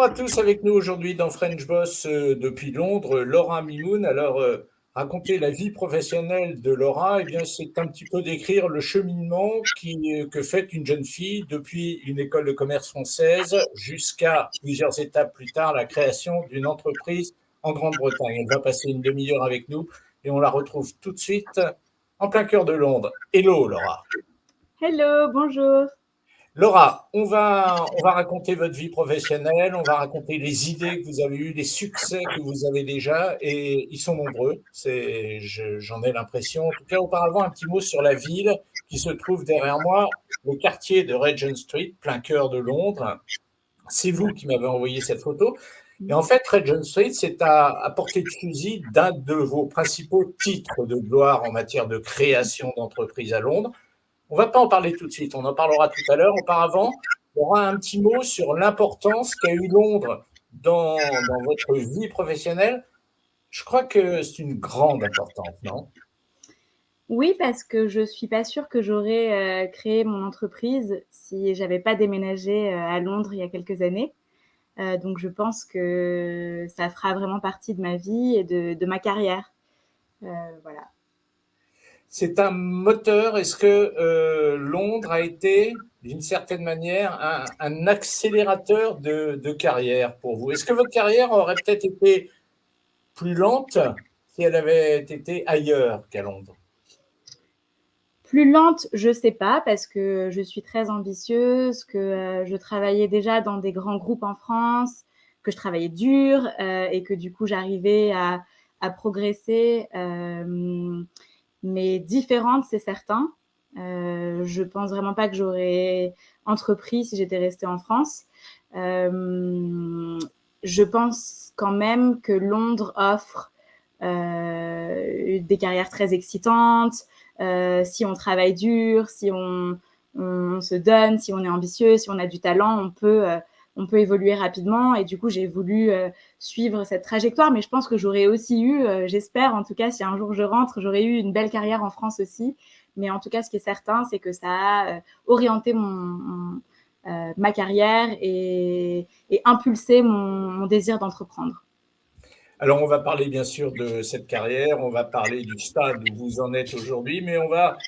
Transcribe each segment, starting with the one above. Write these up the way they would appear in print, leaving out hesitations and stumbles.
Bonjour à tous, avec nous aujourd'hui dans French Boss depuis Londres, Laura Mimoun. Alors, raconter la vie professionnelle de Laura, eh bien, c'est un petit peu décrire le cheminement que fait une jeune fille depuis une école de commerce française jusqu'à plusieurs étapes plus tard, la création d'une entreprise en Grande-Bretagne. Elle va passer une demi-heure avec nous et on la retrouve tout de suite en plein cœur de Londres. Hello Laura. Hello, bonjour. Laura, on va raconter votre vie professionnelle, on va raconter les idées que vous avez eues, les succès que vous avez déjà, et ils sont nombreux, j'en ai l'impression. En tout cas, auparavant, un petit mot sur la ville qui se trouve derrière moi, le quartier de Regent Street, plein cœur de Londres. C'est vous qui m'avez envoyé cette photo. Et en fait, Regent Street, c'est à portée de fusil d'un de vos principaux titres de gloire en matière de création d'entreprises à Londres. On ne va pas en parler tout de suite, on en parlera tout à l'heure. Auparavant, il y aura un petit mot sur l'importance qu'a eu Londres dans votre vie professionnelle. Je crois que c'est une grande importance, non? Oui, parce que je suis pas sûre que j'aurais créé mon entreprise si j'avais pas déménagé à Londres il y a quelques années. Donc je pense que ça fera vraiment partie de ma vie et de ma carrière. Voilà. C'est un moteur. Est-ce que Londres a été, d'une certaine manière, un accélérateur de carrière pour vous? Est-ce que votre carrière aurait peut-être été plus lente si elle avait été ailleurs qu'à Londres? Plus lente, je sais pas, parce que je suis très ambitieuse, que je travaillais déjà dans des grands groupes en France, que je travaillais dur et que du coup j'arrivais à progresser. Mais différente, c'est certain. Je pense vraiment pas que j'aurais entrepris si j'étais restée en France. Je pense quand même que Londres offre des carrières très excitantes. Si on travaille dur, si on se donne, si on est ambitieux, si on a du talent, on peut évoluer rapidement. Et du coup, j'ai voulu suivre cette trajectoire. Mais je pense que j'aurais aussi eu, j'espère en tout cas, si un jour je rentre, j'aurais eu une belle carrière en France aussi. Mais en tout cas, ce qui est certain, c'est que ça a orienté ma carrière et impulsé mon désir d'entreprendre. Alors, on va parler bien sûr de cette carrière, on va parler du stade où vous en êtes aujourd'hui, mais on va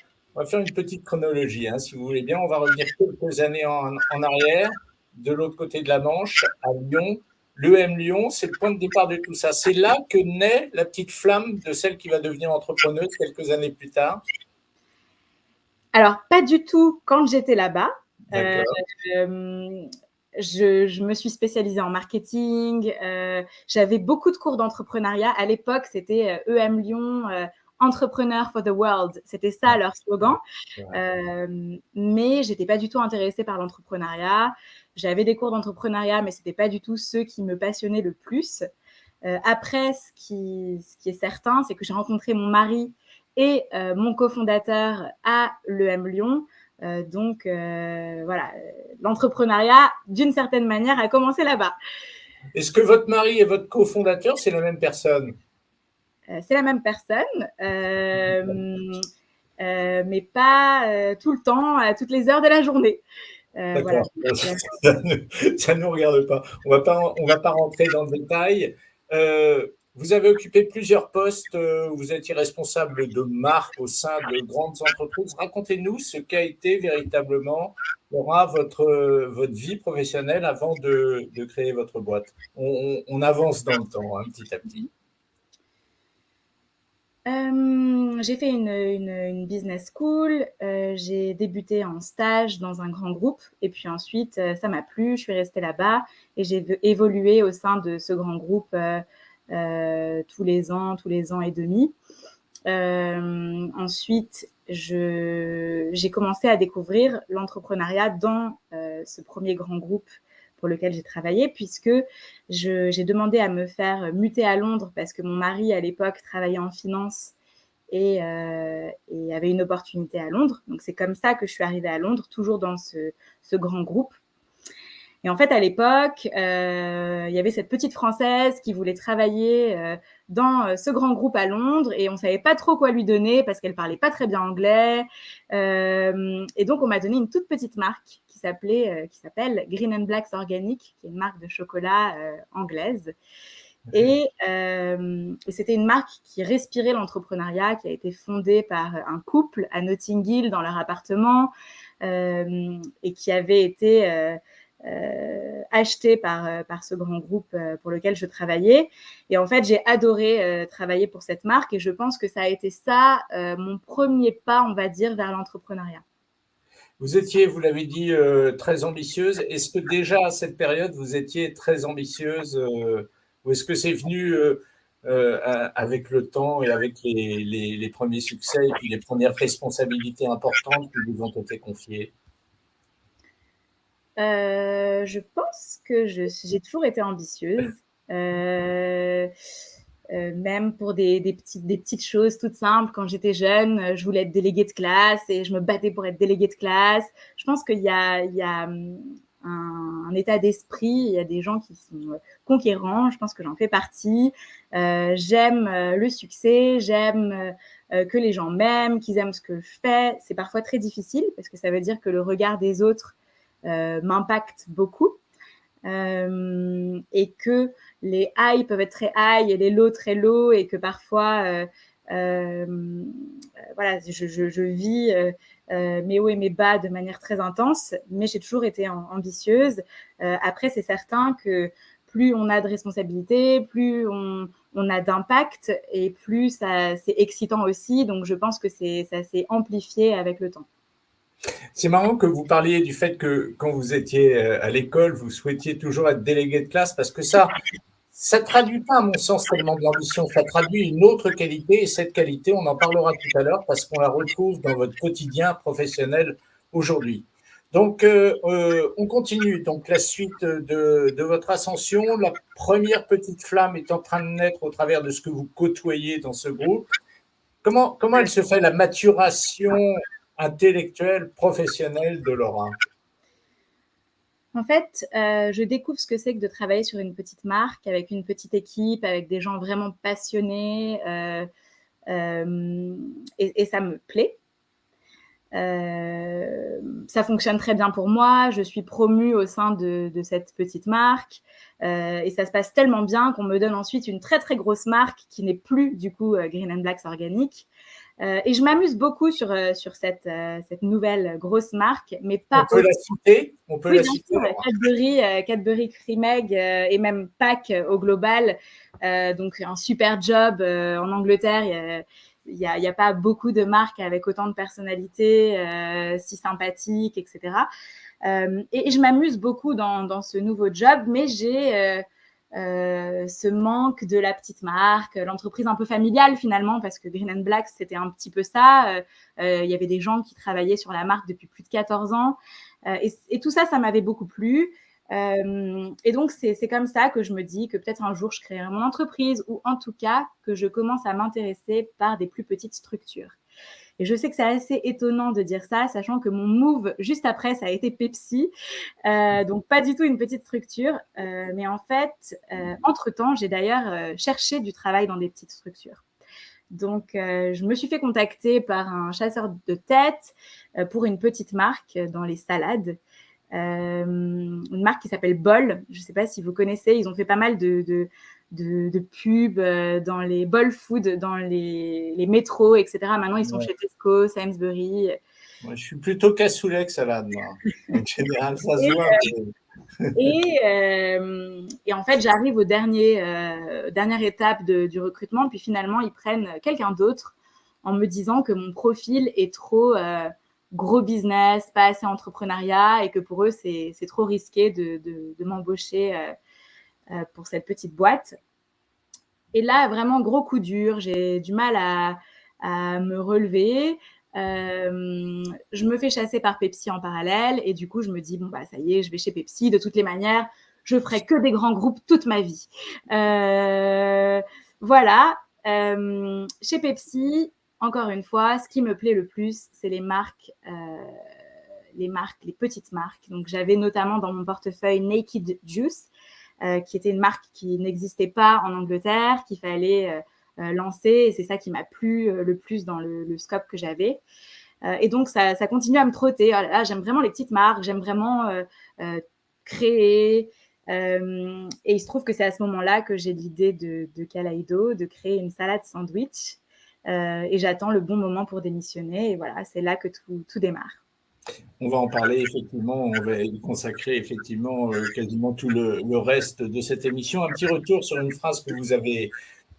faire une petite chronologie, hein, si vous voulez bien. On va revenir quelques années en arrière, de l'autre côté de la Manche, à Lyon. L'EM Lyon, c'est le point de départ de tout ça. C'est là que naît la petite flamme de celle qui va devenir entrepreneuse quelques années plus tard. Alors, pas du tout quand j'étais là-bas. Euh, D'accord. euh, je me suis spécialisée en marketing. J'avais beaucoup de cours d'entrepreneuriat. À l'époque, c'était EM Lyon, Entrepreneur for the World. C'était ça leur slogan. Ouais. Mais j'étais pas du tout intéressée par l'entrepreneuriat. J'avais des cours d'entrepreneuriat, mais c'était pas du tout ceux qui me passionnaient le plus. Après, ce qui est certain, c'est que j'ai rencontré mon mari et mon cofondateur à l'EM Lyon. Voilà, l'entrepreneuriat, d'une certaine manière, a commencé là-bas. Est-ce que votre mari et votre cofondateur, c'est la même personne? C'est la même personne, mais pas tout le temps, à toutes les heures de la journée. Voilà. D'accord, ça ne nous regarde pas. On va pas rentrer dans le détail. Vous avez occupé plusieurs postes, vous étiez responsable de marque au sein de grandes entreprises. Racontez-nous ce qu'a été véritablement, Laura, votre vie professionnelle avant de créer votre boîte. On avance dans le temps, hein, petit à petit. J'ai fait une business school, j'ai débuté en stage dans un grand groupe et puis ensuite, ça m'a plu, je suis restée là-bas et j'ai évolué au sein de ce grand groupe tous les ans et demi. Ensuite, j'ai commencé à découvrir l'entrepreneuriat dans ce premier grand groupe pour lequel j'ai travaillé, puisque j'ai demandé à me faire muter à Londres parce que mon mari, à l'époque, travaillait en finance et avait une opportunité à Londres. Donc, c'est comme ça que je suis arrivée à Londres, toujours dans ce grand groupe. Et en fait, à l'époque, il y avait cette petite Française qui voulait travailler dans ce grand groupe à Londres et on savait pas trop quoi lui donner parce qu'elle parlait pas très bien anglais. Et donc, on m'a donné une toute petite marque qui s'appelle Green and Blacks Organic, qui est une marque de chocolat anglaise. Et c'était une marque qui respirait l'entrepreneuriat, qui a été fondée par un couple à Notting Hill dans leur appartement et qui avait été achetée par ce grand groupe pour lequel je travaillais. Et en fait, j'ai adoré travailler pour cette marque et je pense que ça a été ça, mon premier pas, on va dire, vers l'entrepreneuriat. Vous étiez, vous l'avez dit, très ambitieuse. Est-ce que déjà à cette période, vous étiez très ambitieuse ou est-ce que c'est venu avec le temps et avec les premiers succès et puis les premières responsabilités importantes qui vous ont été confiées? Je pense que j'ai toujours été ambitieuse. Euh, Même pour des petites choses toutes simples. Quand j'étais jeune, je voulais être déléguée de classe et je me battais pour être déléguée de classe. Je pense qu'il y a un état d'esprit, il y a des gens qui sont conquérants, je pense que j'en fais partie. J'aime le succès, j'aime que les gens m'aiment, qu'ils aiment ce que je fais. C'est parfois très difficile parce que ça veut dire que le regard des autres m'impacte beaucoup. Et que les high peuvent être très high et les low très low et que parfois voilà, je vis mes hauts et mes bas de manière très intense, mais j'ai toujours été ambitieuse. Après, c'est certain que plus on a de responsabilités, plus on a d'impact et plus c'est excitant aussi. Donc, je pense que ça s'est amplifié avec le temps. C'est marrant que vous parliez du fait que quand vous étiez à l'école, vous souhaitiez toujours être délégué de classe parce que ça traduit pas, à mon sens, tellement de l'ambition. Ça traduit une autre qualité et cette qualité, on en parlera tout à l'heure parce qu'on la retrouve dans votre quotidien professionnel aujourd'hui. Donc, on continue. Donc, la suite de votre ascension, la première petite flamme est en train de naître au travers de ce que vous côtoyez dans ce groupe. Comment elle se fait la maturation intellectuelle, professionnelle de Laura? En fait, je découvre ce que c'est que de travailler sur une petite marque, avec une petite équipe, avec des gens vraiment passionnés, et ça me plaît. Ça fonctionne très bien pour moi. Je suis promue au sein de cette petite marque et ça se passe tellement bien qu'on me donne ensuite une très très grosse marque qui n'est plus du coup Green and Blacks Organic. Et je m'amuse beaucoup sur cette nouvelle grosse marque, mais On pas peut autant. la citer? On peut Oui, la bien citer, sûr, Laura? Cadbury Cream Egg et même Pack au global. Donc, un super job en Angleterre. Il y a pas beaucoup de marques avec autant de personnalités, si sympathiques, etc. Et je m'amuse beaucoup dans ce nouveau job, mais j'ai ce manque de la petite marque, l'entreprise un peu familiale finalement, parce que Green and Black, c'était un petit peu ça. Il y avait des gens qui travaillaient sur la marque depuis plus de 14 ans. Et tout ça, ça m'avait beaucoup plu. Et donc, c'est comme ça que je me dis que peut-être un jour, je créerai mon entreprise ou en tout cas que je commence à m'intéresser par des plus petites structures. Et je sais que c'est assez étonnant de dire ça, sachant que mon move juste après, ça a été Pepsi. Donc, pas du tout une petite structure. Mais en fait, entre-temps, j'ai d'ailleurs cherché du travail dans des petites structures. Donc, je me suis fait contacter par un chasseur de tête pour une petite marque dans les salades. Une marque qui s'appelle Bol. Je ne sais pas si vous connaissez. Ils ont fait pas mal de pubs dans les Bol Food, dans les métros, etc. Maintenant, ils sont Ouais. chez Tesco, Sainsbury. Moi, je suis plutôt cassoulet que salade, moi. En général, ça se Et, voit. et en fait, j'arrive dernière étape du recrutement. Puis finalement, ils prennent quelqu'un d'autre en me disant que mon profil est trop gros business, pas assez entrepreneuriat et que pour eux, c'est trop risqué de m'embaucher pour cette petite boîte. Et là, vraiment, gros coup dur. J'ai du mal à me relever. Je me fais chasser par Pepsi en parallèle et du coup, je me dis, bon, bah, ça y est, je vais chez Pepsi. De toutes les manières, je ferai que des grands groupes toute ma vie. Voilà. Chez Pepsi, encore une fois, ce qui me plaît le plus, c'est les marques les marques, les petites marques. Donc, j'avais notamment dans mon portefeuille Naked Juice, qui était une marque qui n'existait pas en Angleterre, qu'il fallait lancer. Et c'est ça qui m'a plu le plus dans le scope que j'avais. Et donc, ça continue à me trotter. Oh là là, j'aime vraiment les petites marques, j'aime vraiment créer. Et il se trouve que c'est à ce moment-là que j'ai l'idée de Kaleido, de créer une salade sandwich. Et j'attends le bon moment pour démissionner. Et voilà, c'est là que tout démarre. On va en parler effectivement, on va y consacrer effectivement quasiment tout le reste de cette émission. Un petit retour sur une phrase que vous avez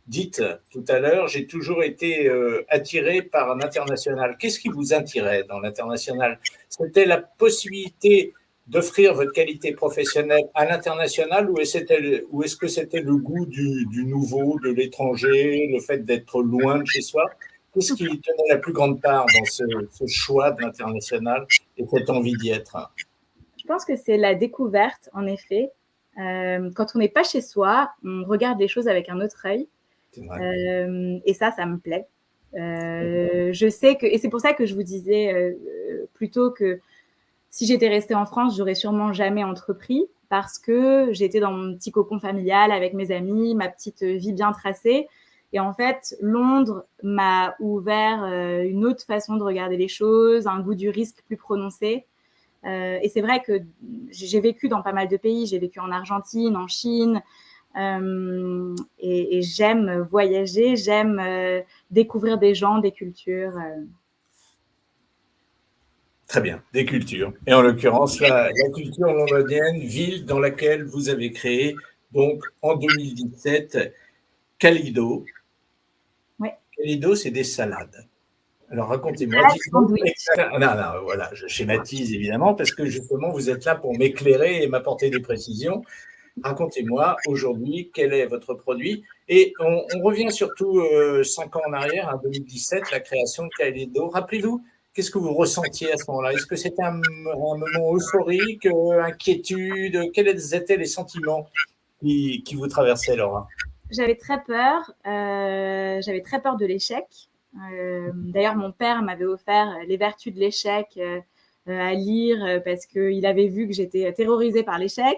dite tout à l'heure, j'ai toujours été attiré par l'international. Qu'est-ce qui vous attirait dans l'international? C'était la possibilité d'offrir votre qualité professionnelle à l'international ou est-ce que c'était le goût du nouveau, de l'étranger, le fait d'être loin de chez soi? Qu'est-ce qui tenait la plus grande part dans ce choix de l'international et cette envie d'y être? Je pense que c'est la découverte, en effet. Quand on n'est pas chez soi, on regarde les choses avec un autre œil. Et ça me plaît. Je sais que, et c'est pour ça que je vous disais plutôt que si j'étais restée en France, j'aurais sûrement jamais entrepris parce que j'étais dans mon petit cocon familial avec mes amis, ma petite vie bien tracée. Et en fait, Londres m'a ouvert une autre façon de regarder les choses, un goût du risque plus prononcé. Et c'est vrai que j'ai vécu dans pas mal de pays. J'ai vécu en Argentine, en Chine. Et j'aime voyager, j'aime découvrir des gens, des cultures. Très bien, des cultures. Et en l'occurrence, la culture londonienne, ville dans laquelle vous avez créé, donc en 2017, Kaleido. Ouais. Kaleido, c'est des salades. Alors racontez-moi. Non, voilà, je schématise évidemment parce que justement, vous êtes là pour m'éclairer et m'apporter des précisions. Racontez-moi aujourd'hui quel est votre produit. Et on revient surtout 5 ans en arrière, en 2017, la création de Kaleido. Rappelez-vous, qu'est-ce que vous ressentiez à ce moment-là? Est-ce que c'était un moment euphorique, inquiétude? Quels étaient les sentiments qui vous traversaient, Laura? J'avais très peur. J'avais très peur de l'échec. D'ailleurs, mon père m'avait offert Les Vertus de l'échec à lire parce qu'il avait vu que j'étais terrorisée par l'échec.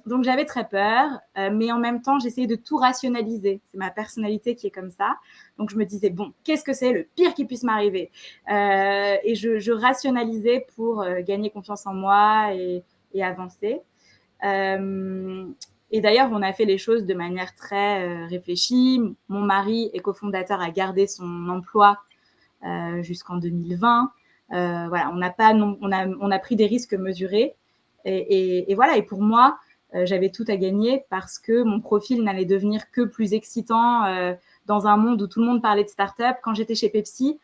Donc, j'avais très peur, mais en même temps, j'essayais de tout rationaliser. C'est ma personnalité qui est comme ça. Donc, je me disais, bon, qu'est-ce que c'est le pire qui puisse m'arriver? Et je rationalisais pour gagner confiance en moi et avancer. Et d'ailleurs, on a fait les choses de manière très réfléchie. Mon mari est cofondateur, a gardé son emploi jusqu'en 2020. Voilà, on a pris des risques mesurés. Et voilà, et pour moi, j'avais tout à gagner parce que mon profil n'allait devenir que plus excitant dans un monde où tout le monde parlait de start-up. Quand j'étais chez Pepsi,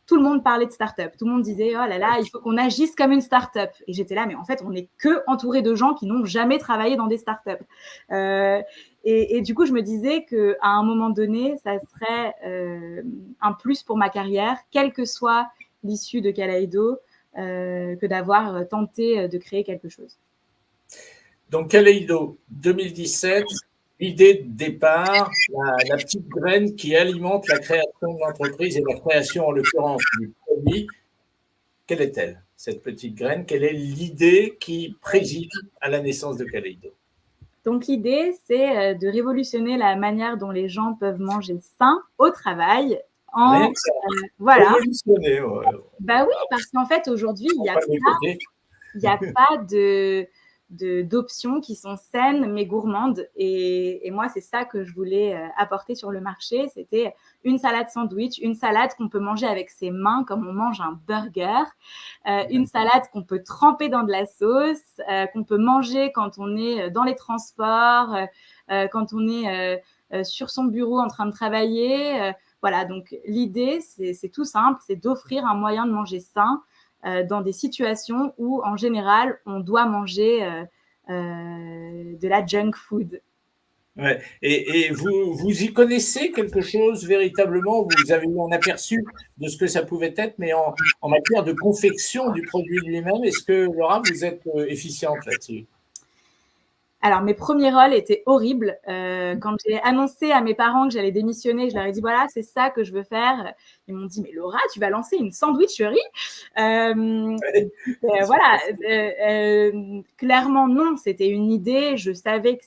tout le monde parlait de start-up. Tout le monde disait, oh là là, il faut qu'on agisse comme une start-up. Et j'étais là, mais en fait, on n'est que entouré de gens qui n'ont jamais travaillé dans des start-up. Et du coup, je me disais qu'à un moment donné, ça serait un plus pour ma carrière, quelle que soit l'issue de Kaleido, que d'avoir tenté de créer quelque chose. Donc, Kaleido, 2017, l'idée de départ, la petite graine qui alimente la création de l'entreprise et la création, en l'occurrence, du produit. Quelle est-elle, cette petite graine? Quelle est l'idée qui préside à la naissance de Kaleido? Donc, l'idée, c'est de révolutionner la manière dont les gens peuvent manger sain au travail. Voilà. Révolutionner, ouais. Bah oui, parce qu'en fait, aujourd'hui, il n'y a pas d'options qui sont saines mais gourmandes. Et moi, c'est ça que je voulais apporter sur le marché. C'était une salade sandwich, une salade qu'on peut manger avec ses mains comme on mange un burger, une salade qu'on peut tremper dans de la sauce, qu'on peut manger quand on est dans les transports, quand on est sur son bureau en train de travailler. Voilà, donc l'idée, c'est tout simple, c'est d'offrir un moyen de manger sain dans des situations où, en général, on doit manger de la junk food. Ouais. Et vous y connaissez quelque chose véritablement? Vous avez eu un aperçu de ce que ça pouvait être, mais en matière de confection du produit lui-même, est-ce que, Laura, vous êtes efficiente là-dessus? Alors, mes premiers rôles étaient horribles. Quand j'ai annoncé à mes parents que j'allais démissionner, je leur ai dit voilà, c'est ça que je veux faire. Ils m'ont dit mais Laura, tu vas lancer une sandwicherie. Ouais, c'est Voilà, facile. clairement non, c'était une idée. Je savais que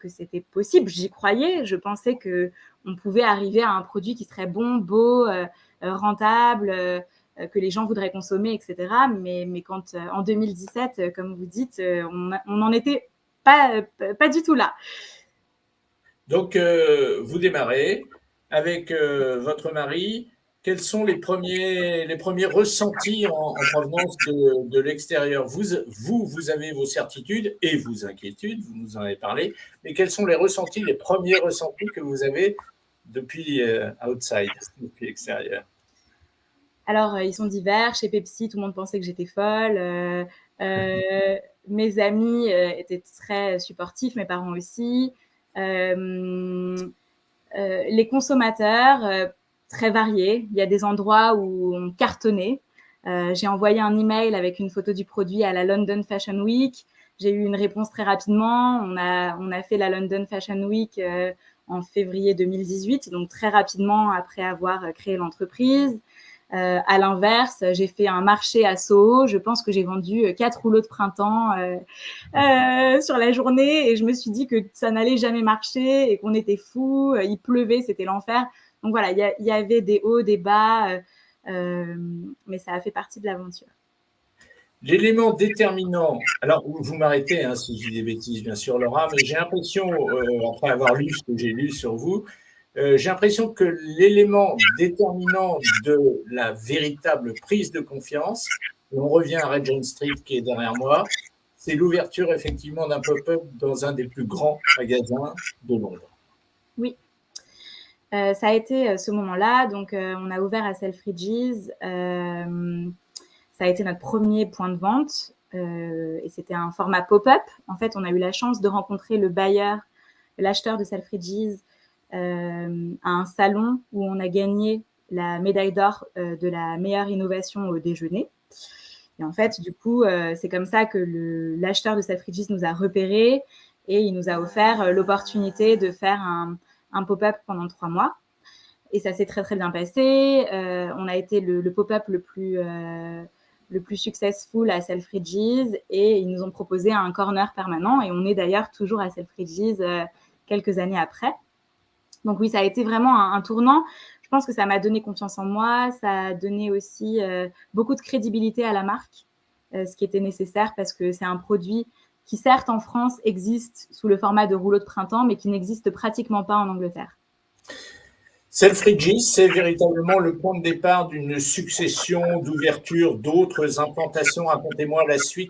c'était possible. J'y croyais. Je pensais que on pouvait arriver à un produit qui serait bon, beau, rentable. Que les gens voudraient consommer, etc. Mais quand en 2017, comme vous dites, on n'en était pas du tout là. Donc, vous démarrez avec votre mari. Quels sont les premiers ressentis en provenance de l'extérieur? Vous avez vos certitudes et vos inquiétudes, vous nous en avez parlé, mais quels sont les ressentis, les premiers ressentis que vous avez depuis outside, depuis l'extérieur? Alors, ils sont divers. Chez Pepsi, tout le monde pensait que j'étais folle. Euh, Mes amis étaient très supportifs, mes parents aussi. Euh, les consommateurs, très variés. Il y a des endroits où on cartonnait. J'ai envoyé un email avec une photo du produit à la London Fashion Week. J'ai eu une réponse très rapidement. On a fait la London Fashion Week en février 2018, donc très rapidement après avoir créé l'entreprise. À l'inverse, j'ai fait un marché à Soho. Je pense que j'ai vendu 4 rouleaux de printemps sur la journée et je me suis dit que ça n'allait jamais marcher et qu'on était fous. Il pleuvait, c'était l'enfer. Donc voilà, il y avait des hauts, des bas, mais ça a fait partie de l'aventure. L'élément déterminant, alors vous m'arrêtez hein, si je dis des bêtises, bien sûr, Laura, mais j'ai l'impression, après avoir lu ce que j'ai lu sur vous, j'ai l'impression que l'élément déterminant de la véritable prise de confiance, et on revient à Regent Street qui est derrière moi, c'est l'ouverture effectivement d'un pop-up dans un des plus grands magasins de Londres. Oui, ça a été ce moment-là. Donc, on a ouvert à Selfridges. Ça a été notre premier point de vente. Et c'était un format pop-up. En fait, on a eu la chance de rencontrer le bailleur, l'acheteur de Selfridges à un salon où on a gagné la médaille d'or de la meilleure innovation au déjeuner. Et en fait, du coup, c'est comme ça que l'acheteur de Selfridges nous a repérés et il nous a offert l'opportunité de faire un pop-up pendant 3 mois. Et ça s'est très très bien passé. On a été le pop-up le plus successful à Selfridges et ils nous ont proposé un corner permanent et on est d'ailleurs toujours à Selfridges quelques années après. Donc oui, ça a été vraiment un tournant. Je pense que ça m'a donné confiance en moi, ça a donné aussi beaucoup de crédibilité à la marque, ce qui était nécessaire parce que c'est un produit qui certes en France existe sous le format de rouleau de printemps, mais qui n'existe pratiquement pas en Angleterre. Selfridges, c'est véritablement le point de départ d'une succession d'ouvertures, d'autres implantations. Racontez-moi la suite,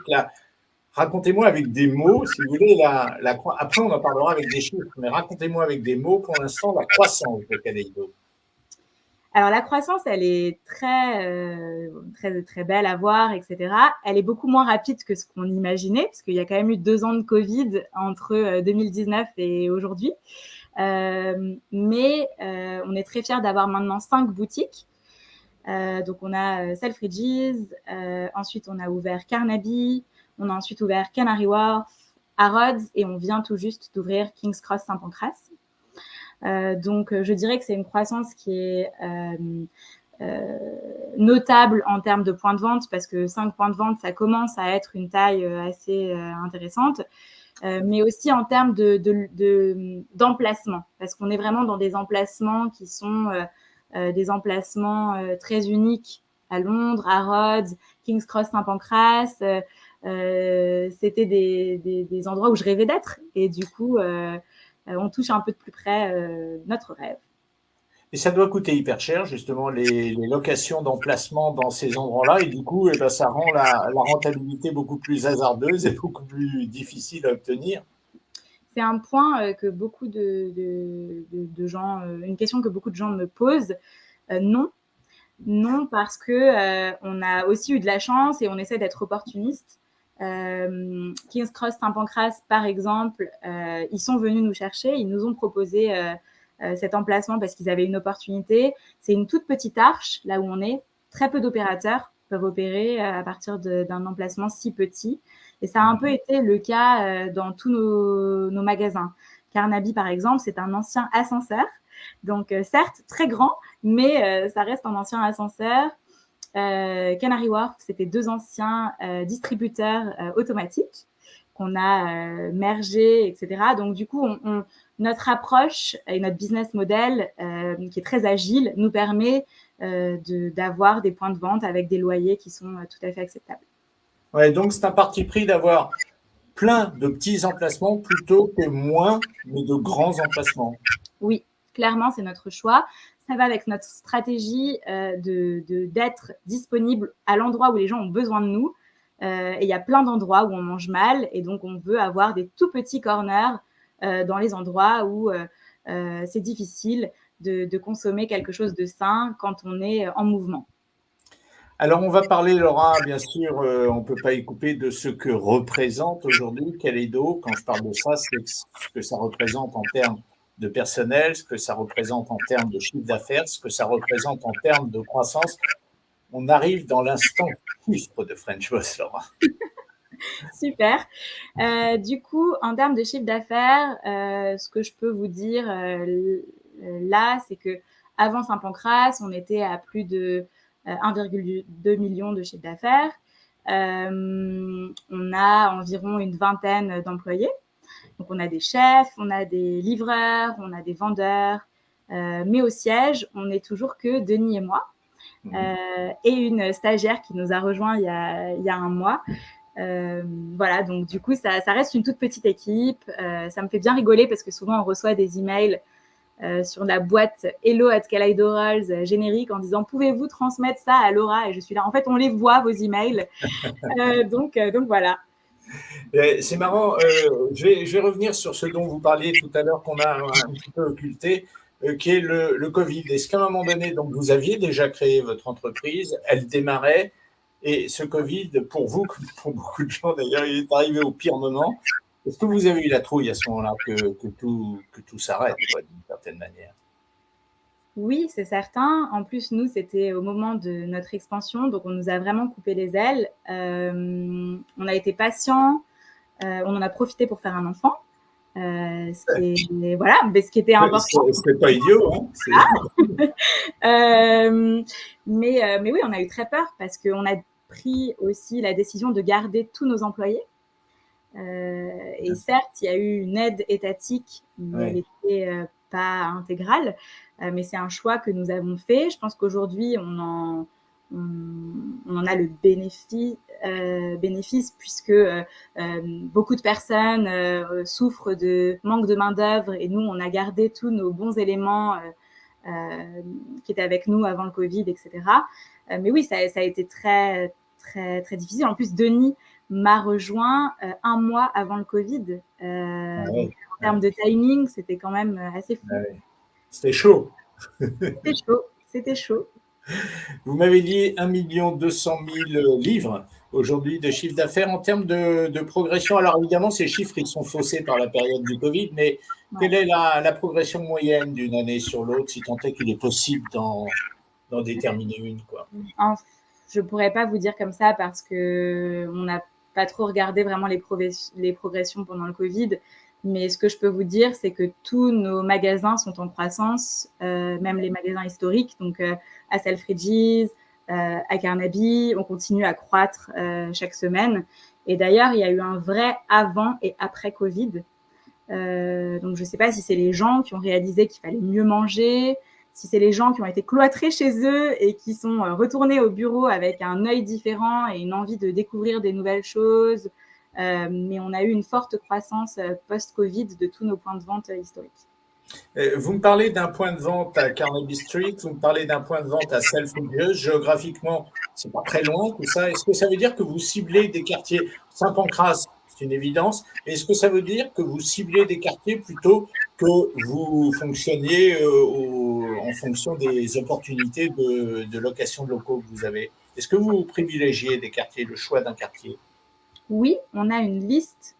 racontez-moi avec des mots, si vous voulez, après on en parlera avec des chiffres, mais racontez-moi avec des mots pour l'instant la croissance de Kaleido. Alors la croissance, elle est très très belle à voir, etc. Elle est beaucoup moins rapide que ce qu'on imaginait, parce qu'il y a quand même eu 2 ans de Covid entre 2019 et aujourd'hui. Mais on est très fiers d'avoir maintenant 5 boutiques. Donc on a Selfridges, ensuite on a ouvert Carnaby, on a ensuite ouvert Canary Wharf, Harrods et on vient tout juste d'ouvrir King's Cross Saint-Pancras. Donc je dirais que c'est une croissance qui est notable en termes de points de vente parce que 5 points de vente, ça commence à être une taille assez intéressante. Mais aussi en termes d'emplacement, parce qu'on est vraiment dans des emplacements qui sont des emplacements très uniques à Londres, à Rhodes, King's Cross Saint-Pancras. C'était des endroits où je rêvais d'être. Et du coup, on touche un peu de plus près notre rêve. Et ça doit coûter hyper cher, justement, les locations d'emplacement dans ces endroits-là. Et du coup, eh ben, ça rend la rentabilité beaucoup plus hasardeuse et beaucoup plus difficile à obtenir. C'est un point que beaucoup de gens, une question que beaucoup de gens me posent. Non, non, parce que on a aussi eu de la chance et on essaie d'être opportuniste. King's Cross Saint-Pancras, par exemple, ils sont venus nous chercher, ils nous ont proposé cet emplacement parce qu'ils avaient une opportunité. C'est une toute petite arche, là où on est. Très peu d'opérateurs peuvent opérer à partir d'un emplacement si petit. Et ça a un peu été le cas dans tous nos magasins. Carnaby, par exemple, c'est un ancien ascenseur. Donc, certes, très grand, mais ça reste un ancien ascenseur. Canary Wharf, c'était 2 anciens distributeurs automatiques qu'on a mergés, etc. Donc, du coup, notre approche et notre business model, qui est très agile, nous permet d'avoir des points de vente avec des loyers qui sont tout à fait acceptables. Ouais, donc, c'est un parti pris d'avoir plein de petits emplacements plutôt que moins, mais de grands emplacements. Oui, clairement, c'est notre choix. Ça va avec notre stratégie d'être disponible à l'endroit où les gens ont besoin de nous. Et il y a plein d'endroits où on mange mal, et donc on veut avoir des tout petits corners dans les endroits où c'est difficile de consommer quelque chose de sain quand on est en mouvement. Alors, on va parler, Laura, bien sûr, on ne peut pas y couper de ce que représente aujourd'hui Kaleido. Quand je parle de ça, c'est ce que ça représente en termes de personnel, ce que ça représente en termes de chiffre d'affaires, ce que ça représente en termes de croissance. On arrive dans l'instant chiffre de French Boss, Laura. Super. Du coup, en termes de chiffre d'affaires, ce que je peux vous dire là, c'est que avant Saint-Pancras, on était à plus de 1,2 million de chiffre d'affaires. On a environ une vingtaine d'employés. Donc, on a des chefs, on a des livreurs, on a des vendeurs. Mais au siège, on n'est toujours que Denis et moi. Et une stagiaire qui nous a rejoint il y a un mois. Voilà, donc du coup, ça reste une toute petite équipe. Ça me fait bien rigoler parce que souvent, on reçoit des emails sur la boîte hello@kaleidorals générique en disant « Pouvez-vous transmettre ça à Laura ?» Et je suis là, en fait, on les voit, vos emails. Donc voilà. C'est marrant, je vais revenir sur ce dont vous parliez tout à l'heure, qu'on a un petit peu occulté, qui est le Covid. Est-ce qu'à un moment donné, donc vous aviez déjà créé votre entreprise, elle démarrait, et ce Covid, pour vous, comme pour beaucoup de gens d'ailleurs, il est arrivé au pire moment. Est-ce que vous avez eu la trouille à ce moment-là que tout s'arrête, d'une certaine manière? Oui, c'est certain. En plus, nous, c'était au moment de notre expansion, donc on nous a vraiment coupé les ailes. On a été patients, on en a profité pour faire un enfant. Voilà, mais ce qui était important. C'est pas idiot, hein. Mais oui, on a eu très peur parce qu'on a pris aussi la décision de garder tous nos employés. Et certes, il y a eu une aide étatique, mais elle n'était pas intégrale. Mais c'est un choix que nous avons fait. Je pense qu'aujourd'hui, on en a le bénéfice puisque beaucoup de personnes souffrent de manque de main-d'œuvre, et nous, on a gardé tous nos bons éléments qui étaient avec nous avant le Covid, etc. Mais oui, ça a été très, très, très difficile. En plus, Denis m'a rejoint un mois avant le Covid. Donc, en termes de timing, c'était quand même assez fou. C'était chaud. C'était chaud. Vous m'avez dit 1 200 000 livres aujourd'hui de chiffre d'affaires. En termes de progression, alors évidemment, ces chiffres, ils sont faussés par la période du Covid, mais quelle est la progression moyenne d'une année sur l'autre, si tant est qu'il est possible d'en déterminer une, quoi? Je ne pourrais pas vous dire comme ça parce qu'on n'a pas trop regardé vraiment les progressions pendant le Covid. Mais ce que je peux vous dire, c'est que tous nos magasins sont en croissance, même les magasins historiques. Donc, à Selfridges, à Carnaby, on continue à croître chaque semaine. Et d'ailleurs, il y a eu un vrai avant et après Covid. Donc, je ne sais pas si c'est les gens qui ont réalisé qu'il fallait mieux manger, si c'est les gens qui ont été cloîtrés chez eux et qui sont retournés au bureau avec un œil différent et une envie de découvrir des nouvelles choses. Mais on a eu une forte croissance post-Covid de tous nos points de vente historiques. Vous me parlez d'un point de vente à Carnaby Street, vous me parlez d'un point de vente à Selfridges. Géographiquement, c'est pas très loin tout ça. Est-ce que ça veut dire que vous ciblez des quartiers? Saint-Pancras, c'est une évidence. Est-ce que ça veut dire que vous ciblez des quartiers plutôt que vous fonctionniez en fonction des opportunités de location de locaux que vous avez? Est-ce que vous privilégiez des quartiers, le choix d'un quartier? Oui, on a une liste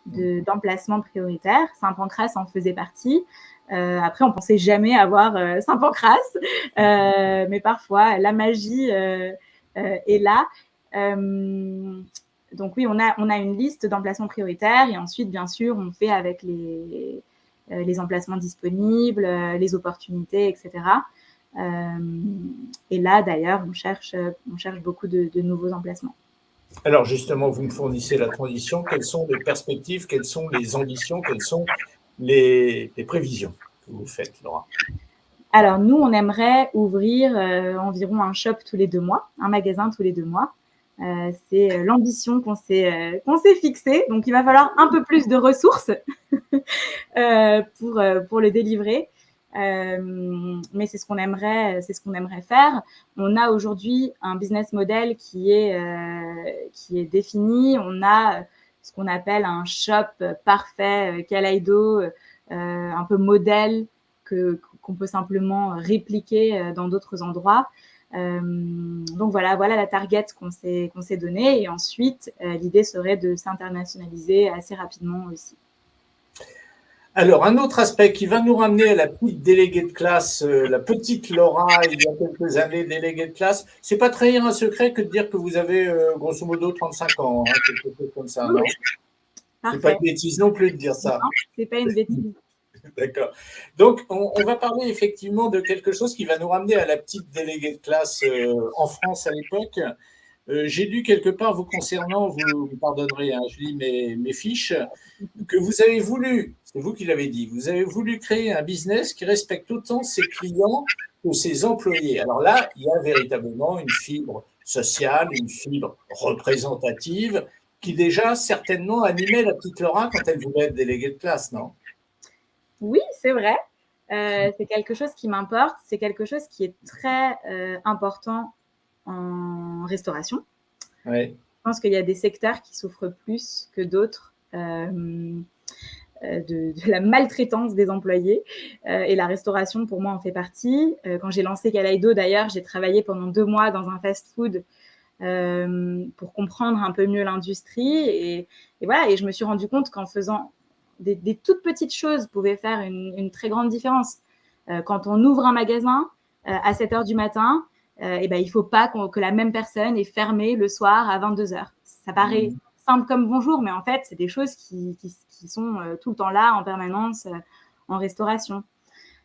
d'emplacements prioritaires. Saint-Pancras en faisait partie. Après, on pensait jamais avoir Saint-Pancras, mais parfois la magie est là. Donc oui, on a une liste d'emplacements prioritaires et ensuite, bien sûr, on fait avec les emplacements disponibles, les opportunités, etc. Et là, d'ailleurs, on cherche beaucoup de nouveaux emplacements. Alors justement, vous me fournissez la transition. Quelles sont les perspectives, quelles sont les ambitions, quelles sont les prévisions que vous faites, Laura? Alors nous, on aimerait ouvrir environ un shop tous les 2 mois, un magasin tous les 2 mois. C'est l'ambition qu'on s'est fixée. Donc, il va falloir un peu plus de ressources pour le délivrer. Mais c'est ce qu'on aimerait faire. On a aujourd'hui un business model qui est défini. On a ce qu'on appelle un shop parfait, Kaleido, un peu modèle qu'on peut simplement répliquer dans d'autres endroits. Donc voilà la target qu'on s'est donnée. Et ensuite, l'idée serait de s'internationaliser assez rapidement aussi. Alors, un autre aspect qui va nous ramener à la petite déléguée de classe, la petite Laura, il y a quelques années, déléguée de classe. C'est pas trahir un secret que de dire que vous avez grosso modo 35 ans, hein, quelque chose comme ça, non? Oui, C'est pas parfait. une bêtise non plus de dire ça. Non, c'est pas une bêtise. D'accord. Donc, on va parler effectivement de quelque chose qui va nous ramener à la petite déléguée de classe en France à l'époque. J'ai lu quelque part vous concernant, vous me pardonnerez, hein, je lis mes fiches, que vous avez voulu, c'est vous qui l'avez dit, vous avez voulu créer un business qui respecte autant ses clients que ses employés. Alors là, il y a véritablement une fibre sociale, une fibre représentative qui déjà certainement animait la petite Laura quand elle voulait être déléguée de classe, non? Oui, c'est vrai. C'est quelque chose qui m'importe. C'est quelque chose qui est très important en restauration. Oui. Je pense qu'il y a des secteurs qui souffrent plus que d'autres de la maltraitance des employés. Et la restauration, pour moi, en fait partie. Quand j'ai lancé Kaleido, d'ailleurs, j'ai travaillé pendant 2 mois dans un fast-food pour comprendre un peu mieux l'industrie. Et voilà, et je me suis rendu compte qu'en faisant des toutes petites choses pouvaient faire une très grande différence. Quand on ouvre un magasin à 7 heures du matin, et ben, il ne faut pas que la même personne est fermée le soir à 22 heures. Ça paraît simple comme bonjour, mais en fait, c'est des choses qui sont tout le temps là, en permanence, en restauration.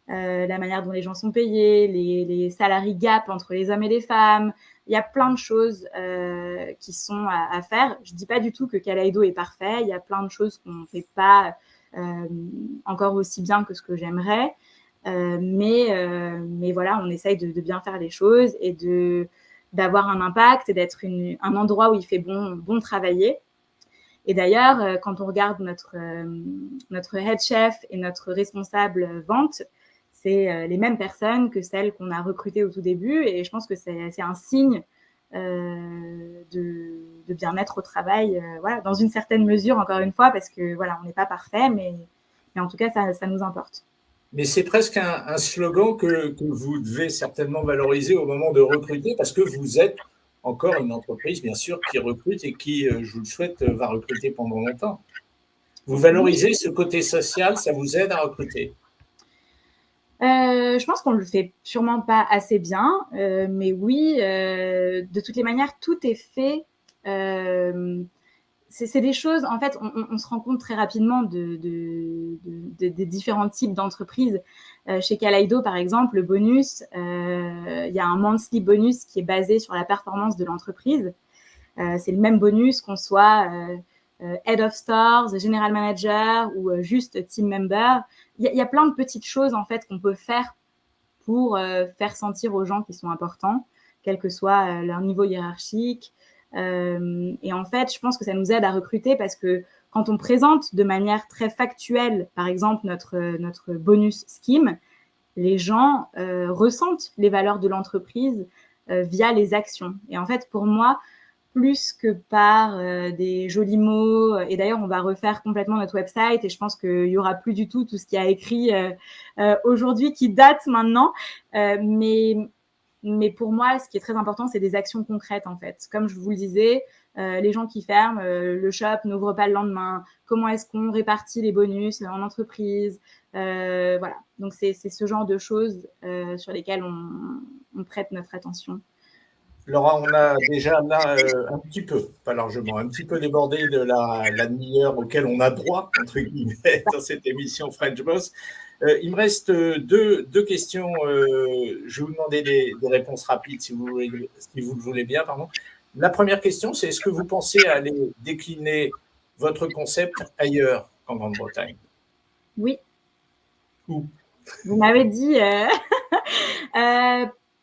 La manière dont les gens sont payés, les salary gap entre les hommes et les femmes. Il y a plein de choses qui sont à faire. Je ne dis pas du tout que Kaleido est parfait. Il y a plein de choses qu'on ne fait pas encore aussi bien que ce que j'aimerais. Mais voilà, on essaye de bien faire les choses et d'avoir un impact et d'être un endroit où il fait bon travailler. Et d'ailleurs, quand on regarde notre head chef et notre responsable vente, c'est les mêmes personnes que celles qu'on a recrutées au tout début. Et je pense que c'est un signe de bien-être au travail, voilà, dans une certaine mesure, encore une fois, parce que voilà, on n'est pas parfait, mais en tout cas, ça nous importe. Mais c'est presque un slogan que vous devez certainement valoriser au moment de recruter parce que vous êtes encore une entreprise, bien sûr, qui recrute et qui, je vous le souhaite, va recruter pendant longtemps. Vous Oui. valorisez ce côté social, ça vous aide à recruter. Je pense qu'on le fait sûrement pas assez bien, mais oui, de toutes les manières, tout est fait. C'est des choses, en fait, on se rend compte très rapidement des différents types d'entreprises. Chez Kaleido, par exemple, le bonus, il y a un monthly bonus qui est basé sur la performance de l'entreprise. C'est le même bonus qu'on soit head of stores, general manager ou juste team member. Il y a plein de petites choses en fait qu'on peut faire pour faire sentir aux gens qui sont importants, quel que soit leur niveau hiérarchique. Et en fait, je pense que ça nous aide à recruter parce que quand on présente de manière très factuelle, par exemple, notre bonus scheme, les gens ressentent les valeurs de l'entreprise via les actions. Et en fait, pour moi, plus que par des jolis mots. Et d'ailleurs, on va refaire complètement notre website et je pense qu'il y aura plus du tout ce qui a écrit aujourd'hui qui date maintenant. Mais pour moi, ce qui est très important, c'est des actions concrètes en fait. Comme je vous le disais, les gens qui ferment, le shop n'ouvre pas le lendemain. Comment est-ce qu'on répartit les bonus en entreprise, voilà. Donc c'est ce genre de choses sur lesquelles on prête notre attention. Laura, on a déjà là, un petit peu, pas largement, un petit peu débordé de la demi-heure auquel on a droit, entre guillemets, dans cette émission French Boss. Il me reste deux questions. Je vais vous demander des réponses rapides si vous le voulez bien. Pardon. La première question, c'est est-ce que vous pensez aller décliner votre concept ailleurs qu'en Grande-Bretagne? Oui, Où? vous m'avez dit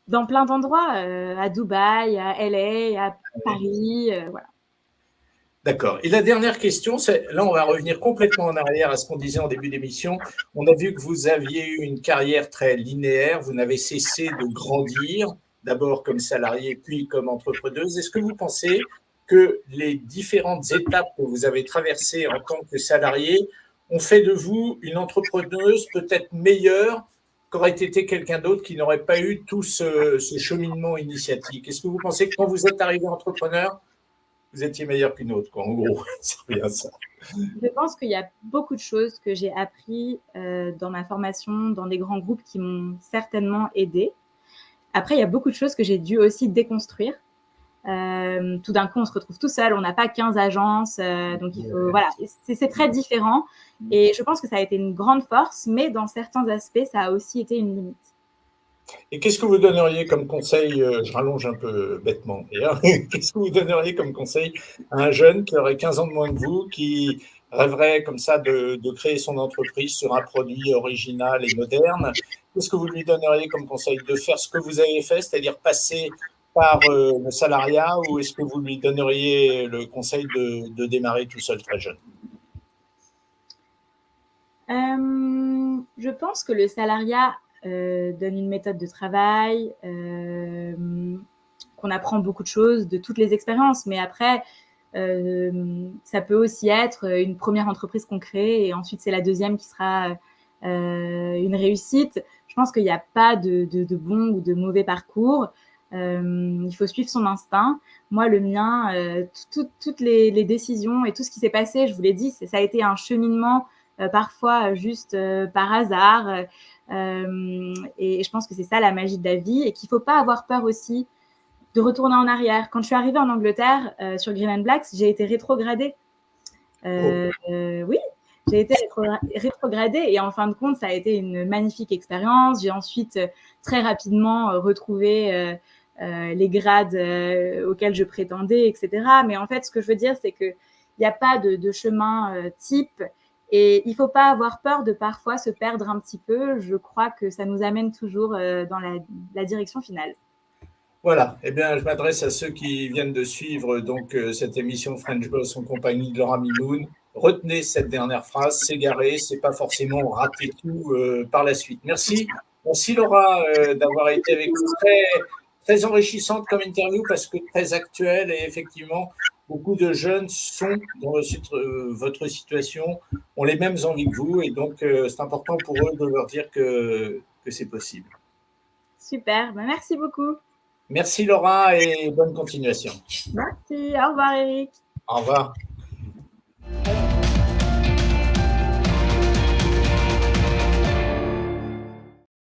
dans plein d'endroits, à Dubaï, à LA, à Paris, voilà. D'accord. Et la dernière question, c'est, là, on va revenir complètement en arrière à ce qu'on disait en début d'émission. On a vu que vous aviez eu une carrière très linéaire, vous n'avez cessé de grandir, d'abord comme salarié, puis comme entrepreneuse. Est-ce que vous pensez que les différentes étapes que vous avez traversées en tant que salarié ont fait de vous une entrepreneuse peut-être meilleure qu'aurait été quelqu'un d'autre qui n'aurait pas eu tout ce cheminement initiatique? Est-ce que vous pensez que quand vous êtes arrivé entrepreneur, vous étiez meilleur qu'une autre, quoi, en gros. C'est bien ça. Je pense qu'il y a beaucoup de choses que j'ai appris dans ma formation, dans des grands groupes qui m'ont certainement aidée. Après, il y a beaucoup de choses que j'ai dû aussi déconstruire. Tout d'un coup, on se retrouve tout seul, on n'a pas 15 agences, donc il faut, voilà, c'est très différent. Et je pense que ça a été une grande force, mais dans certains aspects, ça a aussi été une limite. Et qu'est-ce que vous donneriez comme conseil, je rallonge un peu bêtement d'ailleurs, qu'est-ce que vous donneriez comme conseil à un jeune qui aurait 15 ans de moins que vous, qui rêverait comme ça de créer son entreprise sur un produit original et moderne? Qu'est-ce que vous lui donneriez comme conseil? De faire ce que vous avez fait, c'est-à-dire passer par le salariat, ou est-ce que vous lui donneriez le conseil de démarrer tout seul très jeune? Je pense que le salariat donne une méthode de travail, qu'on apprend beaucoup de choses de toutes les expériences, mais après, ça peut aussi être une première entreprise qu'on crée et ensuite c'est la deuxième qui sera une réussite. Je pense qu'il n'y a pas de bon ou de mauvais parcours. Il faut suivre son instinct. Moi, le mien, toutes les décisions et tout ce qui s'est passé, je vous l'ai dit, ça a été un cheminement parfois juste par hasard. Et je pense que c'est ça la magie de la vie et qu'il ne faut pas avoir peur aussi de retourner en arrière. Quand je suis arrivée en Angleterre sur Green and Blacks, j'ai été rétrogradée. Oui, j'ai été rétrogradée et en fin de compte, ça a été une magnifique expérience. J'ai ensuite très rapidement retrouvé les grades auxquels je prétendais, etc. Mais en fait, ce que je veux dire, c'est qu'il n'y a pas de chemin type et il ne faut pas avoir peur de parfois se perdre un petit peu. Je crois que ça nous amène toujours dans la direction finale. Voilà, eh bien, je m'adresse à ceux qui viennent de suivre donc cette émission French Boss en compagnie de Laura Mimoun. Retenez cette dernière phrase, s'égarer, c'est pas forcément rater tout par la suite. Merci, merci Laura d'avoir été avec nous. Très enrichissante comme interview parce que très actuelle et effectivement, beaucoup de jeunes sont dans votre situation, ont les mêmes envies que vous et donc c'est important pour eux de leur dire que c'est possible. Super, ben, merci beaucoup. Merci Laura et bonne continuation. Merci, au revoir Eric. Au revoir.